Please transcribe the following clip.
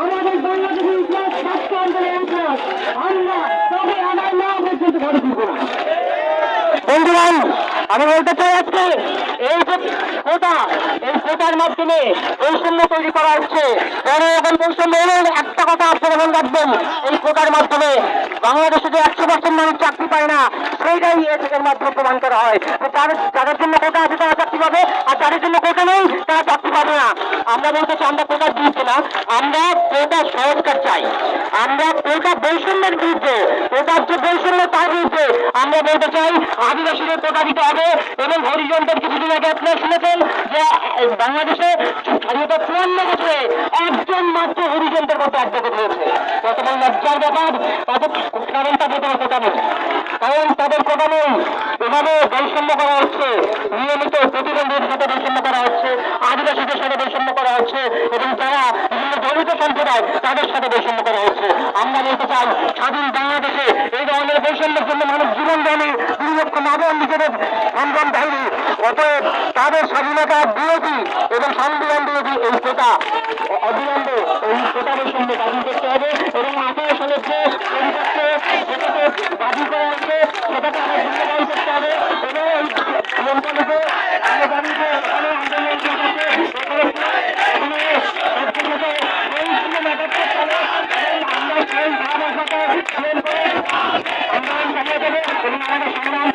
আমাদের বাংলাদেশের ইতিহাস স্বাস্থ্য আন্দোলনের ইতিহাস আমরা তবে আমার না পর্যন্ত ঘরে দিব না। বন্ধুগণ, আমি বলতে চাই আজকে এই যে কোটা, এই কোটার মাধ্যমে বৈষম্য তৈরি করা হচ্ছে। পরে এখন বৈষম্য এলেও একটা কথা আপনারা মনে রাখবেন, এই কোটার মাধ্যমে বাংলাদেশে যে 100% মানুষ চাকরি পায় না, সেইটাই এর মাধ্যমে প্রমাণ করা হয়। যাদের জন্য কোটা আছে তারা চাকরি পাবে, আর যাদের জন্য কোটা নেই তারা চাকরি পাবে না। আমরা বলতে চাই আমরা কোটার বিরুদ্ধে না, আমরা কোটা সংস্কার চাই। আমরা কোটা বৈষম্যের বিরুদ্ধে, কোটার যে বৈষম্য তার বিরুদ্ধে আমরা বলতে চাই আদিবাসীদের কোটা দিতে হবে। এবং হরিজনদের কিছুদিন আগে আপনারা শুনেছেন যে বাংলাদেশে স্বাধীনতা 54 বছরে একজন মাত্র হরিজনদের মধ্যে অ্যাডভোকেট হয়েছে। বর্তমান লজ্জার ব্যাপার, তাদের কারণ তাদের কোনো কোটা নেই, কারণ তাদের কোটা নেই। এভাবে বৈষম্য করা হচ্ছে, নিয়মিত প্রতিবন্ধীদের সাথে বৈষম্য করা হচ্ছে, আদিবাসীদের সাথে বৈষম্য করা হচ্ছে, এবং যারা বিভিন্ন দলিত সম্প্রদায় তাদের সাথে বৈষম্য করা হচ্ছে। আমরা বলতে চাই স্বাধীন বাংলাদেশে এই ধরনের বৈষম্যের জন্য মানুষ জীবন দানে 2 লক্ষ মা-বোন নিজেদের সংগ্রাম বাহিনী। অতএব তাদের স্বাধীনতা বিরোধী এবং সংবিধান বিরোধী এই কোটা অবিলম্বে এই কোটা বৈষম্য বাতিল করতে হবে। এবং 18 সালের যে পরিপত্র সেটাকে বাতিল করা হচ্ছে সেটাকে আমরা বাতিল করতে হবে। এবং এই নিয়ন্ত্রণকে আমরা জানি যে এখানে আন্দোলন চলছে, এখানে আমরা সেই ভাব আশাকে আন্দোলন চালিয়ে দেবো এবং আমাদের সংগ্রাম